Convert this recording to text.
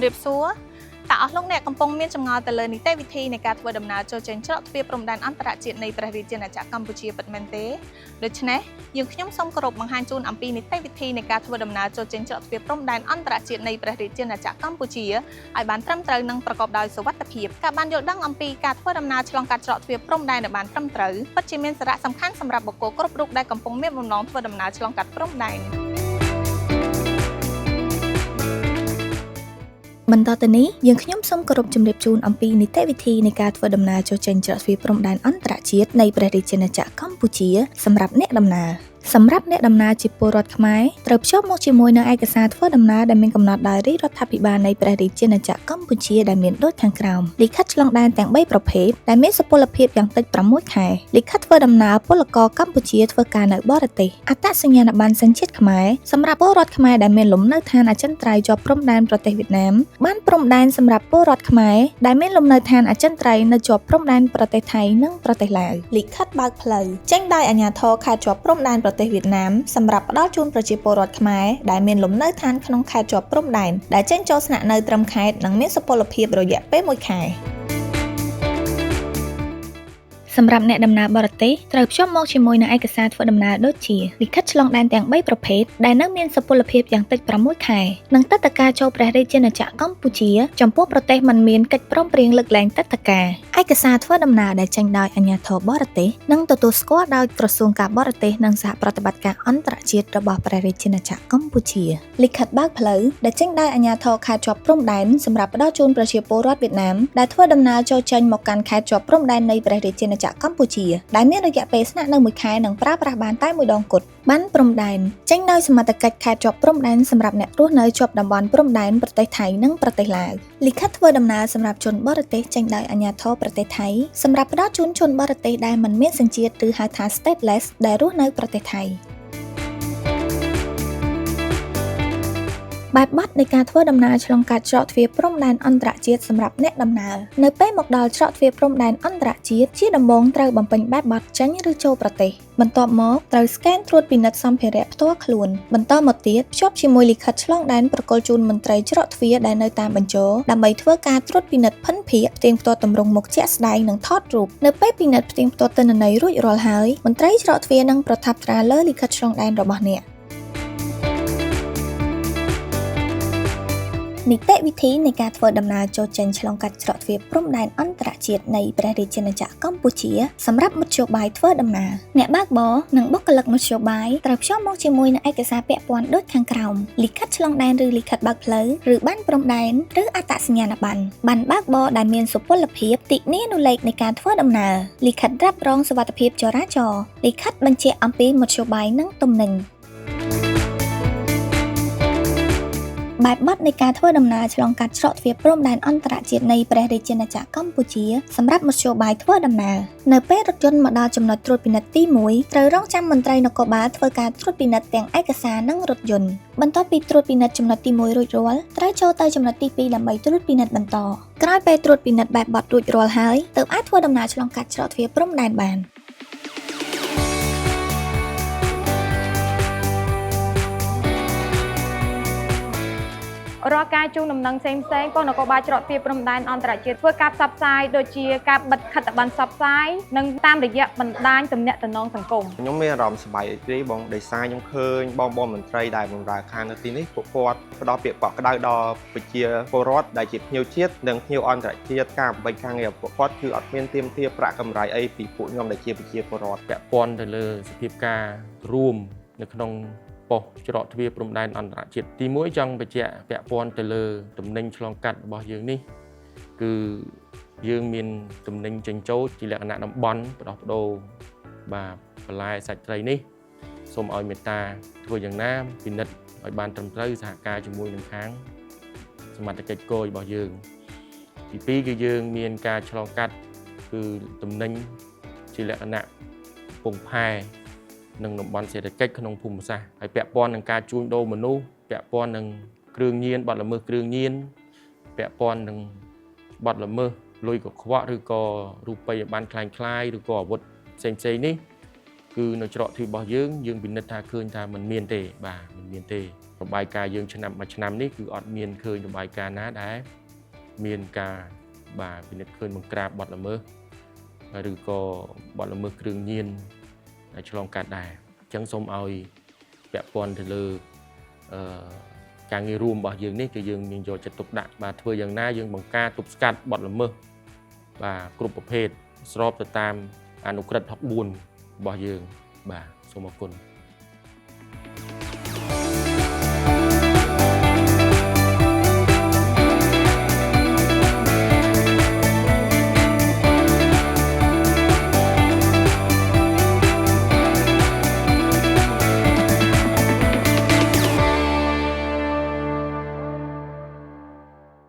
រៀបសួរតើអស់លោកអ្នកកំពុងមានចម្ងល់ទៅលើនីតិវិធីនៃការធ្វើដំណើរចូលចេញច្រកទ្វារព្រំដែនអន្តរជាតិនៃព្រះរាជាណាចក្រកម្ពុជាពិតមែនទេដូច្នេះយើងខ្ញុំសូមគោរពបង្ហាញជូនអំពីនីតិវិធីនៃការធ្វើដំណើរចូលចេញច្រកទ្វារព្រំដែនអន្តរជាតិនៃព្រះរាជាណាចក្រកម្ពុជាឲ្យបានត្រឹមត្រូវនិងប្រកបដោយសុវត្ថិភាពការបានយល់ដឹងអំពីការធ្វើដំណើរឆ្លងកាត់ច្រកទ្វារព្រំដែនឲ្យបានត្រឹមត្រូវពិតជាមានសារៈសំខាន់សម្រាប់បុគ្គលគ្រប់រូបដែលកំពុងមានបំណងធ្វើដំណើរឆ្លងកាត់ព្រំដែនបន្តទៅនេះយើងខ្ញុំសូមគោរពជំរាបជូនអំពីនីតិវិធីនៃការធ្វើដំណើរចូលចេញច្រកទ្វារព្រំដែនអន្តរជាតិនៃព្រះរាជាណាចក្រកម្ពុជាសម្រាប់អ្នកដំណើរសម្រាប់អ្នកដំណើរជាពលរដ្ឋខ្មែរត្រូវភ្ជាប់មកជាមួយនឹងឯកសារធ្វើដំណើរដែលមានកំណត់ដោយរាជរដ្ឋាភិបាលនៃព្រះរាជាណាចក្រកម្ពុជាដែលមានដូចខាងក្រោមលិខិតឆ្លងដែនទាំង3ប្រភេទដែលមានសុពលភាពយ៉ាងតិច6ខែលិខិតធ្វើដំណើរពលករកម្ពុជាធ្វើការនៅបរទេសអត្តសញ្ញាណប័ណ្ណសញ្ជាតិខ្មែរសម្រាប់ពលរដ្ឋខ្មែរដែលមានលំនៅឋានអចិន្ត្រៃយ៍ជាប់ព្រំដែនប្រទេសវៀតណាមបានព្រំដែនសម្រាប់ពលរដ្ឋខ្មែរដែលមានលំនៅឋានអចិន្ត្រៃយ៍នៅជាប់ព្រំដែនប្រទេសថៃនិងប្រទេសឡាវលិខិតបើកផ្លូវចេញដោយអាជ្ញាធរខេត្តជាប់ព្រំដែនប្រទេសវៀតណាមសម្រាប់ផ្ដល់ជូនប្រជាពលរដ្ឋខ្មែរដែលមានលំនៅឋានក្នុងខេត្តជាប់ព្រំដែនដែលចេញចូលស្នាក់នៅត្រឹមខេត្តនិងមានសុពលភាពរយៈពេល1ខែសម្រាប់អ្នកដំណើរបរទេសត្រូវភ្ជាប់មកជាមួយនឹងឯកសារធ្វើដំណើរដូចជាលិខិតឆ្លងដែនទាំង3ប្រភេទដែលនៅមានសុពលភាពយ៉ាងតិច6ខែនិងទិដ្ឋាការចូលព្រះរាជាណាចក្រកម្ពុជាចំពោះប្រទេសមិនមានកិច្ចព្រមព្រៀងលើកលែងទិដ្ឋាការឯកសារធ្វើដំណើរដែលចេញដោយអាជ្ញាធរបរទេសនិងទទួលស្គាល់ដោយក្រសួងការបរទេសនិងសហប្រតិបត្តិការអន្តរជាតិរបស់ព្រះរាជាណាចក្រកម្ពុជាលិខិតបើកផ្លូវដែលចេញដោយអាជ្ញាធរខេត្តជាប់ព្រំដែនសម្រាប់ផ្ដល់ជូនប្រជាពលរដ្ឋវៀតណាមដែលធ្វើដំណើរចូលចេញមកកាន់ខេត្តជាប់ព្រំដែននៃព្រះរាជាណាចក្រកម្ពុជាដែលមានរយៈពេលស្នាក់នៅ1ខែនិងប្រើប្រាស់បានតែ1ដងគត់បានព្រំដែនចេញដោយសមត្ថកិច្ចខេត្តជាប់ព្រំដែនសម្រាប់អ្នករស់នៅជាប់តំបន់ព្រំដែនប្រទេសថៃនិងប្រទេសឡាវលិខិតធ្វើដំណើរសម្រាប់ជនបរទេសចេញដោយអាជ្ញាធរប្រទេសថៃសម្រាប់ផ្ដល់ជូនជនបរទេសដែលមិនមានសញ្ជាតិឬហៅថា stateless ដែលរស់នៅប្រទេសថៃបែបបទនៃការធ្វើដំណើរឆ្លងកាត់ច្រកទ្វារព្រំដែនអន្តរជាតិសម្រាប់អ្នកដំណើរនៅពេលមកដល់ច្រកទ្វារព្រំដែនអន្តរជាតិជាដំបូងត្រូវបំពេញបែបបទចេញឬចូលប្រទេសបន្ទាប់មកត្រូវស្កេនត្រួតពិនិត្យសម្ភារៈផ្ទាល់ខ្លួនបន្តមកទៀតភ្ជាប់ជាមួយលិខិតឆ្លងដែនប្រគល់ជូនមន្ត្រីច្រកទ្វារដែលនៅតាមបញ្ជរដើម្បីធ្វើការត្រួតពិនិត្យភិនភាគផ្ទៀងផ្ទាត់ទម្រង់មុខជាក់ស្ដែងនិងថតរូបនៅពេលពិនិត្យផ្ទៀងផ្ទាត់ទិន្នន័យរួចរាល់ហើយមន្ត្រីច្រកទ្វារនឹងប្រថាប់ត្រាលើលិខិតឆ្លងដែនរបស់អ្នកនីតិវិធីនៃការធ្វើដំណើរចូលចេញឆ្លងកាត់ច្រកទ្វារព្រំដែនអន្តរជាតិនៃព្រះរាជាណាចក្រកម្ពុជាសម្រាប់មធ្យោបាយធ្វើដំណើរអ្នកបើកបរនិងបុគ្គលិកមធ្យោបាយត្រូវភ្ជាប់មកជាមួយនឹងឯកសារពាក់ព័ន្ធដូចខាងក្រោមលិខិតឆ្លងដែនឬលិខិតបើកផ្លូវឬប័ណ្ណព្រំដែនឬអត្តសញ្ញាណប័ណ្ណបើកបរដែលមានសុពលភាពទិនានុលេខនៃការធ្វើដំណើរលិខិតរ៉ាប់រងសុវត្ថិភាពចរាចរណ៍លិខិតបញ្ជាក់អំពីមធ្យោបាយនិងទំនិញបែបបទនៃការធ្វើដំណើរឆ្លងកាត់ច្រកទ្វារព្រំដែនអន្តរជាតិនៃព្រះរាជាណាចក្រកម្ពុជាសម្រាប់មធ្យោបាយធ្វើដំណើរនៅពេលរថយន្តមកដល់ចំណុចត្រួតពិនិត្យទី1ត្រូវរងចាំមន្ត្រីនគរបាលធ្វើការត្រួតពិនិត្យទាំងឯកសារនិងរថយន្តបន្ទាប់ពីត្រួតពិនិត្យចំណុចទី1រួចរាល់ត្រូវចូលទៅចំណុចទី2ដើម្បីត្រួតពិនិត្យបន្តក្រោយពេលត្រួតពិនិត្យបែបបទរួចរាល់ហើយទើបអាចធ្វើដំណើរឆ្លងកាត់ច្រកទ្វារព្រំដែនបានរាល់ការជូនដំណឹងផ្សេងៗក៏នគរបាលច្រកទ្វារព្រំដែនអន្តរជាតិធ្វើការផ្សព្វផ្សាយដូចជាការបិទខិត្តប័ណ្ណផ្សព្វផ្សាយនិងតាមរយៈបណ្ដាញទំនាក់ទំនងសង្គមខ្ញុំមានអារម្មណ៍សប្បាយរីករាយបងដោយសារខ្ញុំឃើញបងមន្ត្រីដែលបម្រើខាងនៅទីនេះពួកគាត់ផ្ដល់ពាក្យកក់ក្ដៅដល់ប្រជាពលរដ្ឋដែលជាភ្ញៀវជាតិនិងភ្ញៀវអន្តរជាតិការបំពេញការងារពួកគាត់គឺអត់មានទាមទារប្រាក់កម្រៃអីពីពួកខ្ញុំដែលជាប្រជាពលរដ្ឋពាក់ព័ន្ធទៅលើសភាពការរួមនៅក្នុងប៉ុស្តិ៍ច្រកទ្វារព្រំដែនអន្តរជាតិទី1ចង់បញ្ជាក់ពាក់ព័ន្ធទៅលើទំនិញឆ្លងកាត់របស់យើងនេះគឺយើងមានទំនិញចេញចូលជាលក្ខណៈតំបន់ផ្ដោះប្ដូរបាទបន្លែសាច់ត្រីនេះសូមឲ្យមេត្តាធ្វើយ៉ាងណាពិនិត្យឲ្យបានត្រឹមត្រូវសហការជាមួយនឹងខាងសមត្ថកិច្ចគយរបស់យើងទី2គឺយើងមានការឆ្លងកាត់គឺទំនិញជាលក្ខណៈពងផែនិងតំបន់សេដ្ឋកិច្ចក្នុងភូមិសាស្ត្រហើយពាក់ព័ន្ធនឹងការជួញដូរមនុស្សពាក់ព័ន្ធនឹងគ្រឿងញៀនបទល្មើសគ្រឿងញៀនពាក់ព័ន្ធនឹងបទល្មើសលុយកខ្វក់ឬក៏រូបិយប័ណ្ណคล้ายៗឬក៏អាវុធផ្សេងៗនេះគឺនៅច្រកទ្វាររបស់យើងពិនិត្យថាឃើញថាมันមានទេបាទมันមានទេ របាយការណ៍យើងឆ្នាំមួយឆ្នាំនេះគឺអត់មានឃើញរបាយការណ៍ណាដែរមានការបាទពិនិត្យឃើញបង្ក្រាបបទល្មើសឬក៏បទល្មើសគ្រឿងញៀនដែលឆ្លងកាត់ដែរអញ្ចឹងសូមឲ្យពាក់ព័ន្ធទៅលើការងាររួមរបស់យើងនេះគឺយើងមានយកចិត្តទុកដាក់បាទធ្វើយ៉ាងណាយើងបង្ការទប់ស្កាត់បទល្មើសបាទគ្រប់ប្រភេទស្របទៅតាមអនុក្រឹត្យ64របស់យើងបាទសូមអរគុណ